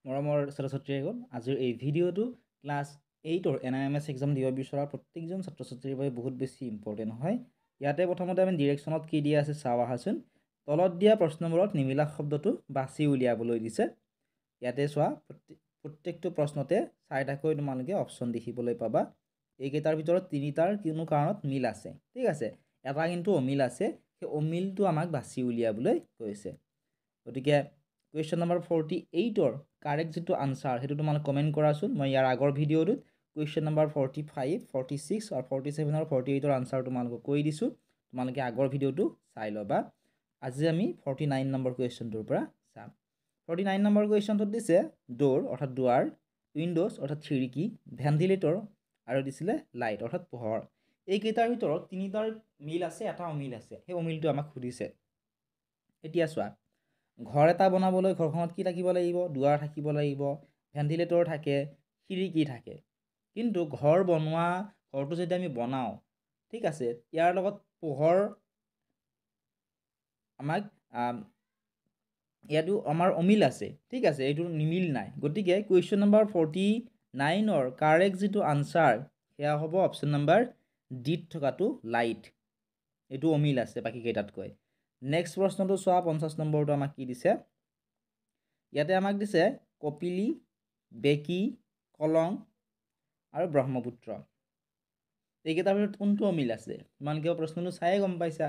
মৰমৰ ছাত্ৰ-ছাত্ৰীসকল, আজিৰ এই ভিডিঅ'টো ক্লাছ 8ৰ NIMS এক্সাম দিব বিচৰা প্ৰত্যেকজন ছাত্ৰ-ছাত্ৰীৰ বাবে বহুত বেছি ইম্পৰ্টেণ্ট হয়। ইয়াতে প্ৰথমতে আমি ডিৰেকশ্যনত কি দিয়া আছে চাওঁ আহাচোন। তলত দিয়া প্ৰশ্নবোৰত নিমিলা শব্দটো বাছি উলিয়াবলৈ দিছে। ইয়াতে চোৱা প্ৰত্যেকটো প্ৰশ্নতে 4টাকৈ তোমালোকে অপশ্যন দেখিবলৈ পাবা। এইকেইটাৰ ভিতৰত 3টাৰ কোনো কাৰণত মিল আছে, ঠিক আছে। এটা কিন্তু অমিল আছে, সেই অমিলটো আমাক বাছি উলিয়াবলৈ কৈছে। গতিকে কুৱেশ্যন নম্বৰ 48ৰ কাৰেক্ট যিটো আনচাৰ সেইটো তোমালোক কমেণ্ট কৰাচোন। মই ইয়াৰ আগৰ ভিডিঅ'টোত কুৱেশ্যন নম্বৰ 45, 46 আৰু 47 আৰু 48ৰ আনচাৰ তোমালোকক কৈ দিছোঁ। তোমালোকে আগৰ ভিডিঅ'টো চাই ল'বা। আজি আমি 49 নম্বৰ কুৱেশ্যনটোৰ পৰা চাম। 49 নম্বৰ কুৱেশ্যনটোত দিছে ড'ৰ অৰ্থাৎ দুৱাৰ, উইণ্ড'জ অৰ্থাৎ খিৰিকী, ভেণ্টিলেটৰ আৰু দিছিলে লাইট অৰ্থাৎ পোহৰ। এইকেইটাৰ ভিতৰত 3টাৰ মিল আছে, এটা অমিল আছে। সেই অমিলটো আমাক সুধিছে। এতিয়া চোৱা, ঘৰ এটা বনাবলৈ ঘৰখনত কি থাকিব লাগিব? দুৱাৰ থাকিব লাগিব, ভেণ্টিলেটৰ থাকে, খিৰিকী থাকে। কিন্তু ঘৰ বনোৱা ঘৰটো যদি আমি বনাওঁ, ঠিক আছে, ইয়াৰ লগত পোহৰ আমাক ইয়াতো আমাৰ অমিল আছে, ঠিক আছে, এইটো নিমিল নাই। গতিকে কুৱেশ্যন নম্বৰ 49ৰ কাৰেক্ট যিটো আনচাৰ সেয়া হ'ব অপশ্যন নম্বৰ ডিত থকাটো লাইট। এইটো অমিল আছে বাকীকেইটাতকৈ। নেক্সট প্ৰশ্নটো চোৱা, 50 নম্বৰটো আমাক কি দিছে? ইয়াতে আমাক দিছে কপিলী, বেকী, কলং আৰু ব্ৰহ্মপুত্ৰ। এইকেইটাৰ ভিতৰত কোনটো অমিল আছে? তোমালোকে প্ৰশ্নটো চায়ে গম পাইছা।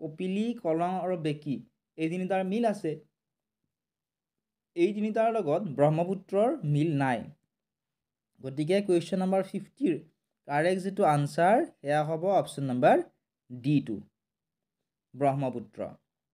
কপিলী, কলং আৰু বেকী এই 3টাৰ মিল আছে। এই 3টাৰ লগত ব্ৰহ্মপুত্ৰৰ মিল নাই। গতিকে কুৱেশ্যন নম্বৰ 50ৰ কাৰেক্ট যিটো আনচাৰ সেয়া হ'ব অপশ্যন নম্বৰ ডিটো, ব্ৰহ্মপুত্ৰ।